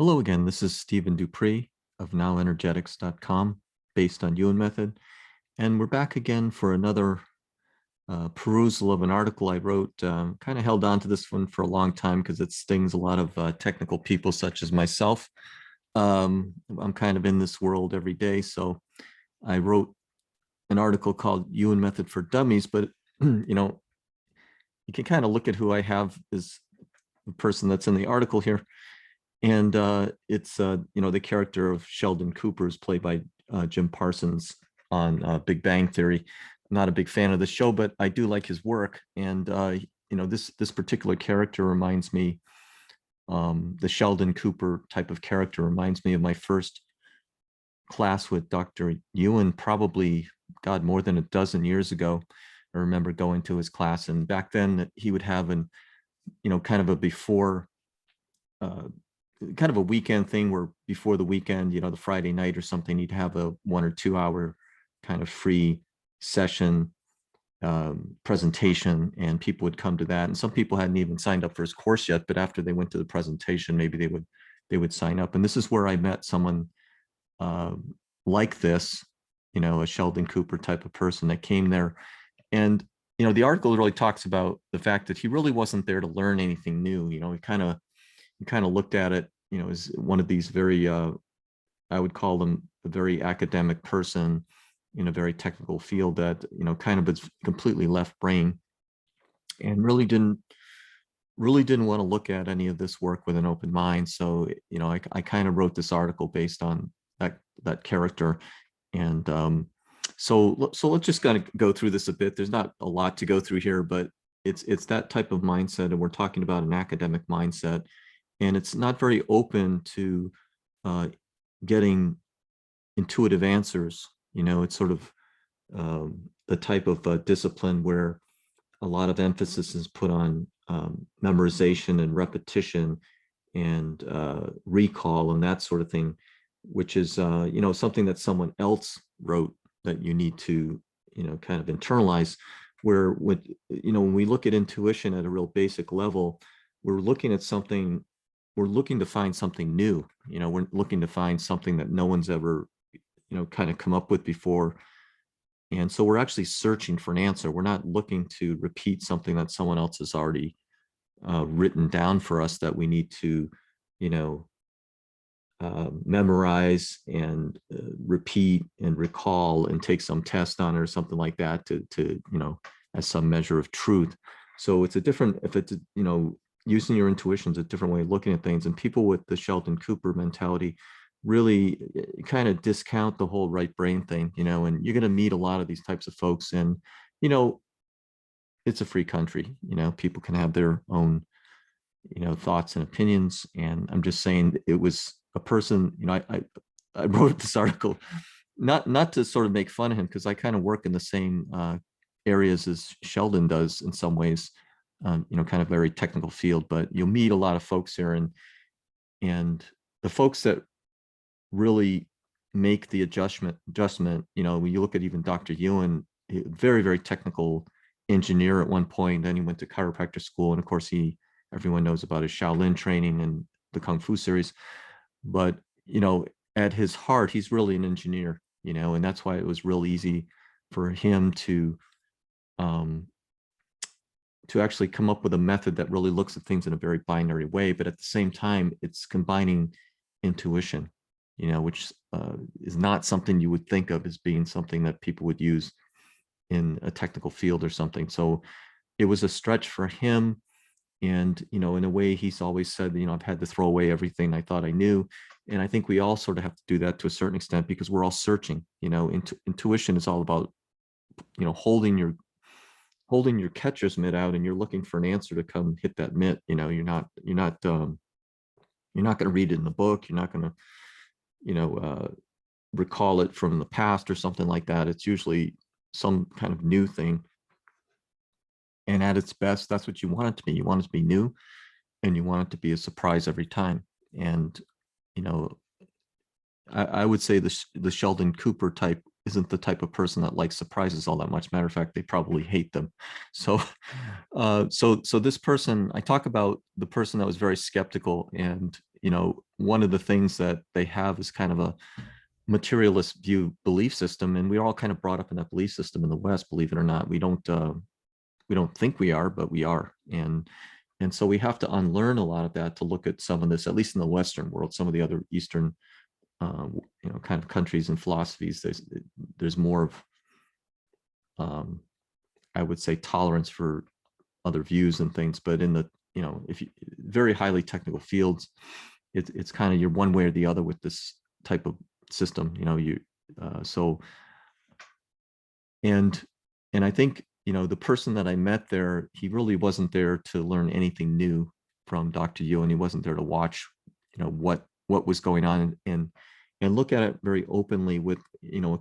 Hello again, this is Stephen Dupree of NowEnergetics.com, based on YUEN Method. And we're back again for another perusal of an article I wrote. Kind of held on to this one for a long time because it stings a lot of technical people such as myself. I'm kind of in this world every day, so I wrote an article called YUEN Method for Dummies, but you can kind of look at who I have as the person that's in the article here. And it's, the character of Sheldon Cooper is played by Jim Parsons on Big Bang Theory. I'm not a big fan of the show, but I do like his work. And, this particular character reminds me, the Sheldon Cooper type of character reminds me of my first class with Dr. Yuen, probably, God, more than a dozen years ago. I remember going to his class, and back then he would have kind of a before, kind of a weekend thing where before the weekend, the Friday night or something, you'd have a 1 or 2 hour kind of free session presentation, and people would come to that. And some people hadn't even signed up for his course yet, but after they went to the presentation, maybe they would sign up. And this is where I met someone like this, a Sheldon Cooper type of person that came there. And the article really talks about the fact that he really wasn't there to learn anything new. He kind of looked at it, as one of these very, I would call them a very academic person in a very technical field that, kind of is completely left brain and really didn't want to look at any of this work with an open mind. So, I kind of wrote this article based on that character. And so let's just kind of go through this a bit. There's not a lot to go through here, but it's that type of mindset, and we're talking about an academic mindset. And it's not very open to getting intuitive answers. It's sort of the type of discipline where a lot of emphasis is put on memorization and repetition and recall and that sort of thing, which is, something that someone else wrote that you need to, kind of internalize. Where when we look at intuition at a real basic level, we're looking at something. We're looking to find something new. We're looking to find something that no one's ever, kind of come up with before. And so we're actually searching for an answer. We're not looking to repeat something that someone else has already written down for us that we need to, memorize and repeat and recall and take some test on it or something like that to as some measure of truth. So it's a different, if it's, using your intuition is a different way of looking at things. And people with the Sheldon Cooper mentality really kind of discount the whole right brain thing, and you're going to meet a lot of these types of folks. And, it's a free country, people can have their own, thoughts and opinions. And I'm just saying it was a person, I wrote this article, not to sort of make fun of him, because I kind of work in the same areas as Sheldon does in some ways. Kind of very technical field, but you'll meet a lot of folks here, and the folks that really make the adjustment, when you look at even Dr. Yuen, very, very technical engineer at one point, then he went to chiropractor school. And of course, everyone knows about his Shaolin training and the Kung Fu series. But, at his heart, he's really an engineer, and that's why it was real easy for him to actually come up with a method that really looks at things in a very binary way, but at the same time, it's combining intuition, which is not something you would think of as being something that people would use in a technical field or something. So it was a stretch for him. And, in a way, he's always said, I've had to throw away everything I thought I knew. And I think we all sort of have to do that to a certain extent, because we're all searching. Intuition is all about, holding your catcher's mitt out, and you're looking for an answer to come hit that mitt. You're not going to read it in the book. You're not going to, recall it from the past or something like that. It's usually some kind of new thing. And at its best, that's what you want it to be. You want it to be new, and you want it to be a surprise every time. And, I would say the Sheldon Cooper type isn't the type of person that likes surprises all that much. Matter of fact, they probably hate them. So, so this person, I talk about the person that was very skeptical, and one of the things that they have is kind of a materialist view belief system, and we're all kind of brought up in that belief system in the West. Believe it or not, we don't think we are, but we are, and so we have to unlearn a lot of that to look at some of this, at least in the Western world. Some of the other Eastern, kind of countries and philosophies, there's more of, I would say, tolerance for other views and things. But in the, if you very highly technical fields, it's kind of you're one way or the other with this type of system. So and I think the person that I met there, he really wasn't there to learn anything new from Dr. Yuan. He wasn't there to watch what was going on and look at it very openly with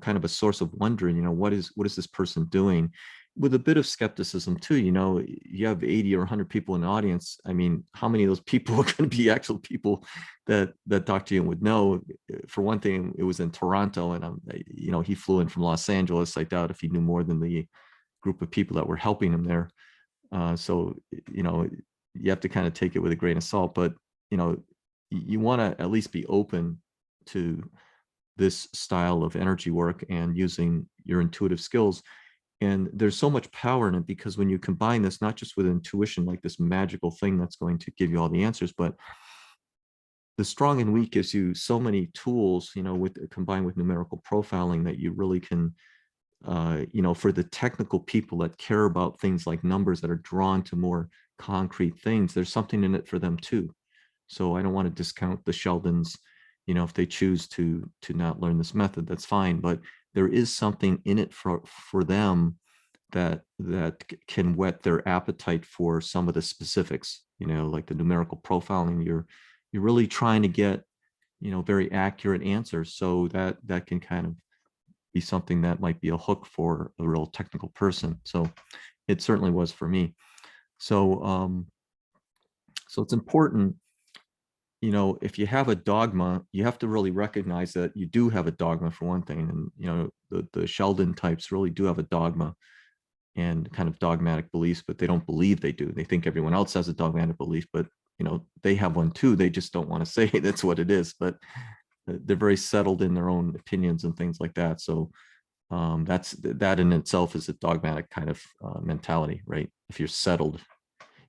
kind of a source of wonder. What is this person doing, with a bit of skepticism too. You have 80 or 100 people in the audience. I mean, how many of those people are going to be actual people that Dr. Yuan would know? For one thing, it was in Toronto, and he flew in from Los Angeles. I doubt if he knew more than the group of people that were helping him there. So you have to kind of take it with a grain of salt, but you want to at least be open to this style of energy work and using your intuitive skills. And there's so much power in it, because when you combine this, not just with intuition, like this magical thing that's going to give you all the answers, but the strong and weak gives you so many tools, combined with numerical profiling, that you really can, for the technical people that care about things like numbers, that are drawn to more concrete things, there's something in it for them too. So I don't want to discount the Sheldons. If they choose to not learn this method, that's fine. But there is something in it for them that can whet their appetite for some of the specifics. Like the numerical profiling, you're really trying to get very accurate answers. So that can kind of be something that might be a hook for a real technical person. So it certainly was for me. So so it's important, if you have a dogma, you have to really recognize that you do have a dogma, for one thing. And the Sheldon types really do have a dogma and kind of dogmatic beliefs, but they don't believe they do. They think everyone else has a dogmatic belief, but they have one too. They just don't want to say that's what it is. But they're very settled in their own opinions and things like that. So that in itself is a dogmatic kind of mentality, right? If you're settled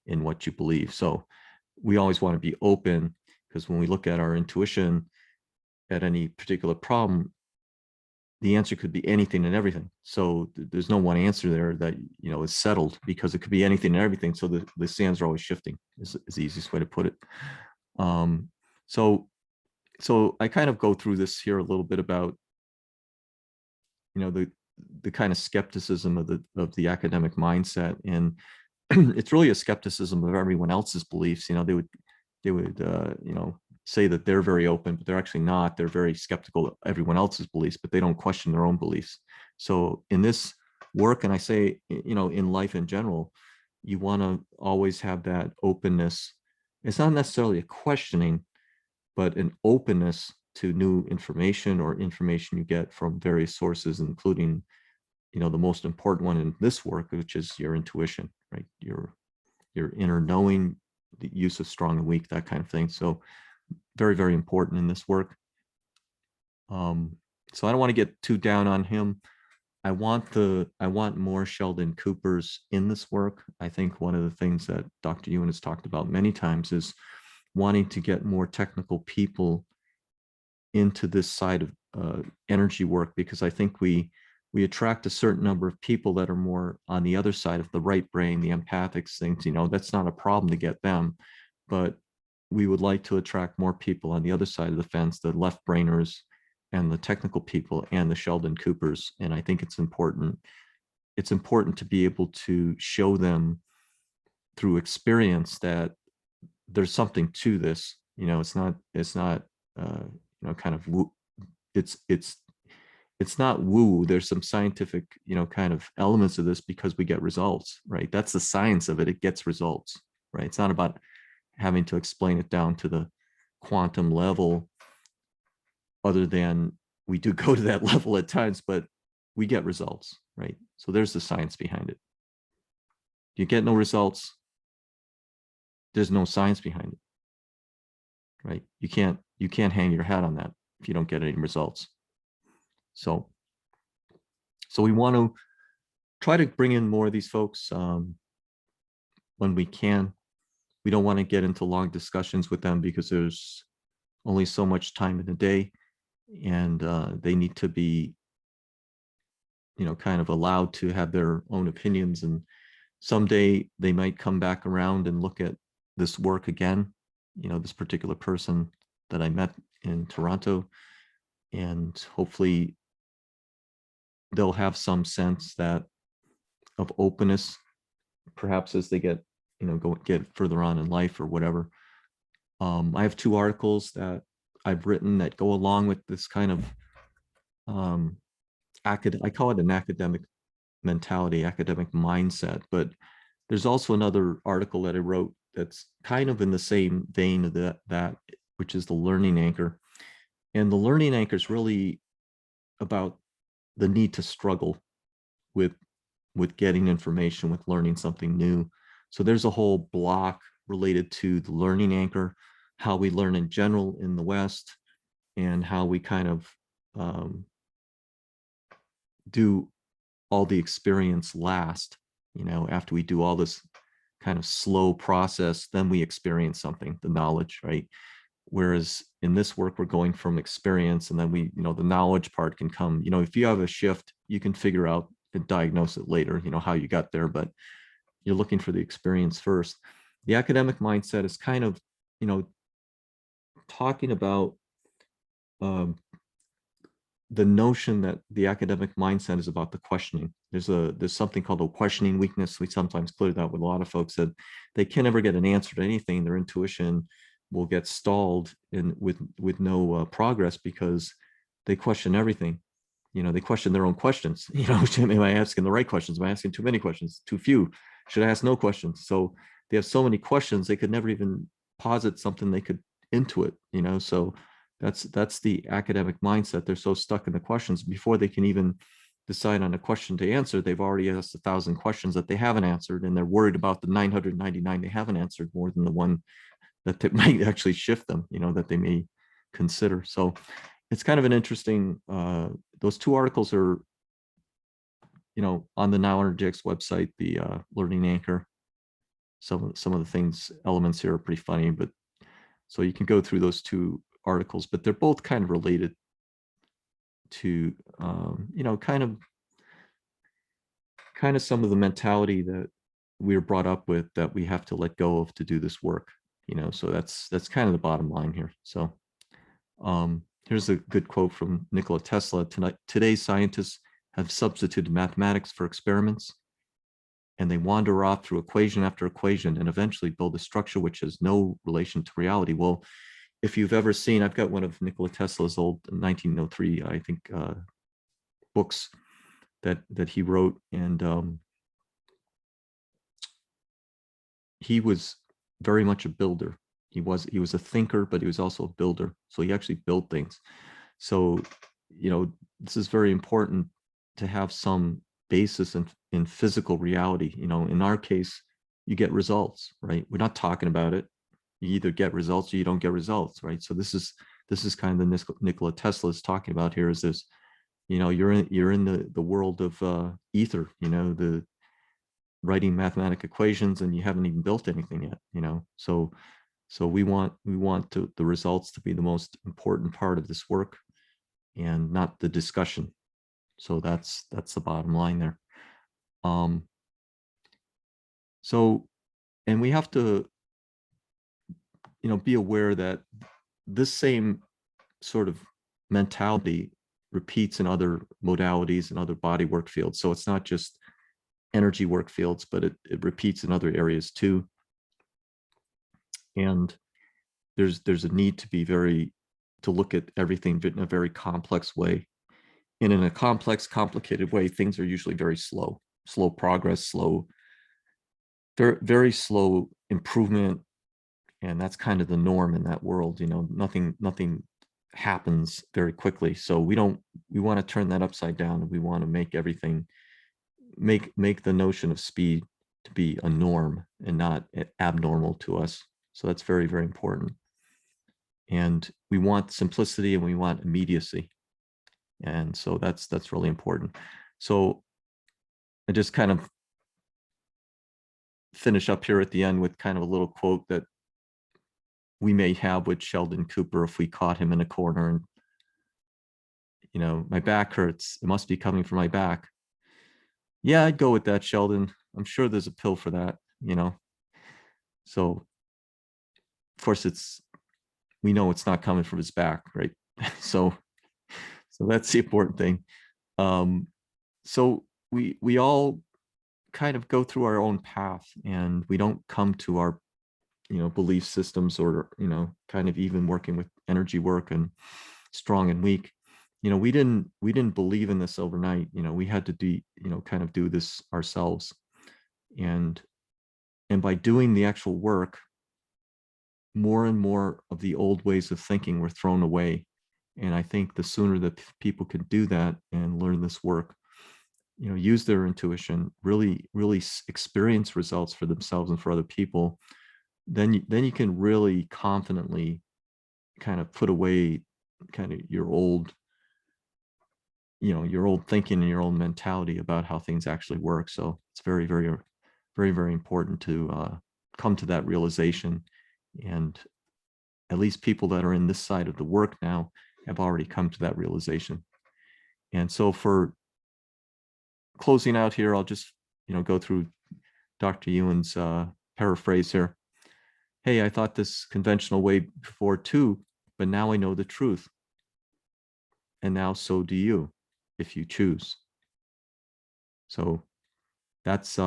in what you believe. So we always want to be open, because when we look at our intuition at any particular problem, the answer could be anything and everything. So there's no one answer there that is settled, because it could be anything and everything. So the sands are always shifting, is the easiest way to put it. So I kind of go through this here a little bit about the kind of skepticism of the academic mindset, and it's really a skepticism of everyone else's beliefs. They would say that they're very open, but they're actually not. They're very skeptical of everyone else's beliefs, but they don't question their own beliefs. So in this work, and I say, in life in general, you want to always have that openness. It's not necessarily a questioning, but an openness to new information, or information you get from various sources, including, the most important one in this work, which is your intuition, right? Your inner knowing, the use of strong and weak, that kind of thing. So very, very important in this work. So I don't want to get too down on him. I want more Sheldon Coopers in this work. I think one of the things that Dr. Yuan has talked about many times is wanting to get more technical people into this side of energy work, because I think we attract a certain number of people that are more on the other side of the right brain, the empathics things. That's not a problem to get them, but we would like to attract more people on the other side of the fence, the left brainers and the technical people and the Sheldon Coopers. And I think it's important to be able to show them through experience that there's something to this. It's not kind of woo. It's not woo. There's some scientific, kind of elements of this, because we get results, right? That's the science of it. It gets results, right? It's not about having to explain it down to the quantum level, other than we do go to that level at times, but we get results, right? So there's the science behind it. You get no results, there's no science behind it. right? You can't hang your hat on that if you don't get any results. So we want to try to bring in more of these folks when we can. We don't want to get into long discussions with them because there's only so much time in the day, and they need to be, kind of allowed to have their own opinions. And someday they might come back around and look at this work again, this particular person that I met in Toronto, and hopefully they'll have some sense that of openness, perhaps as they get, get further on in life or whatever. I have 2 articles that I've written that go along with this kind of I call it an academic mentality, academic mindset. But there's also another article that I wrote that's kind of in the same vein of that, which is the learning anchor. And the learning anchor is really about the need to struggle with getting information, with learning something new. So there's a whole block related to the learning anchor, how we learn in general in the West, and how we kind of do all the experience last. After we do all this kind of slow process, then we experience something, the knowledge, right? Whereas in this work, we're going from experience, and then the knowledge part can come. If you have a shift, you can figure out and diagnose it later, how you got there, but you're looking for the experience first. The academic mindset is kind of, talking about the notion that the academic mindset is about the questioning. There's something called a questioning weakness. We sometimes clear that with a lot of folks, that they can never get an answer to anything. Their intuition will get stalled with no progress, because they question everything. They question their own questions. Am I asking the right questions? Am I asking too many questions? Too few? Should I ask no questions? So they have so many questions, they could never even posit something they could intuit. So that's the academic mindset. They're so stuck in the questions before they can even decide on a question to answer. They've already asked 1,000 questions that they haven't answered, and they're worried about the 999 they haven't answered more than the one that might actually shift them, that they may consider. So it's kind of an interesting, those 2 articles are, on the Now Energetics website, the learning anchor. Some of the things, elements here are pretty funny, but so you can go through those 2 articles, but they're both kind of related to, kind of some of the mentality that we were brought up with, that we have to let go of to do this work. So that's kind of the bottom line here. So here's a good quote from Nikola Tesla. Today's scientists have substituted mathematics for experiments, and they wander off through equation after equation and eventually build a structure which has no relation to reality. Well, if you've ever seen, I've got one of Nikola Tesla's old 1903, I think, books that he wrote, and he was very much a builder. He was a thinker, but he was also a builder. So he actually built things. So, this is very important to have some basis in physical reality. In our case, you get results, right? We're not talking about it. You either get results or you don't get results, right? So this is kind of the Nikola Tesla is talking about here, is this, you're in the world of ether, the writing mathematical equations, and you haven't even built anything yet. So we want the results to be the most important part of this work, and not the discussion. So that's the bottom line there. So, and we have to, be aware that this same sort of mentality repeats in other modalities and other body work fields. So it's not just energy work fields, but it repeats in other areas too. And there's a need to look at everything in a very complex way. And in a complex, complicated way, things are usually very slow progress, very, very slow improvement. And that's kind of the norm in that world. Nothing happens very quickly. So we want to turn that upside down, and we want to make everything, make the notion of speed to be a norm and not abnormal to us. So that's very, very important. And we want simplicity and we want immediacy. And so that's really important. So I just kind of finish up here at the end with kind of a little quote that we may have with Sheldon Cooper if we caught him in a corner and, my back hurts. It must be coming from my back. Yeah, I'd go with that, Sheldon. I'm sure there's a pill for that. So of course we know it's not coming from his back, right? So that's the important thing. So we all kind of go through our own path, and we don't come to our belief systems, or kind of even working with energy work and strong and weak. We didn't believe in this overnight. We had to do kind of do this ourselves, and by doing the actual work, more and more of the old ways of thinking were thrown away. And I think the sooner that people can do that and learn this work, use their intuition, really experience results for themselves and for other people, then you can really confidently kind of put away kind of your old thinking and your old mentality about how things actually work. So it's very, very, very, very important to come to that realization. And at least people that are in this side of the work now have already come to that realization. And so for closing out here, I'll just go through Dr. Yuen's paraphrase here. Hey, I thought this conventional way before too, but now I know the truth. And now so do you, if you choose. So that's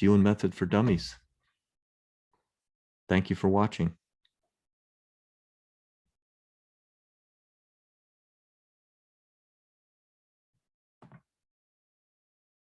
YUEN Method for Dummies. Thank you for watching.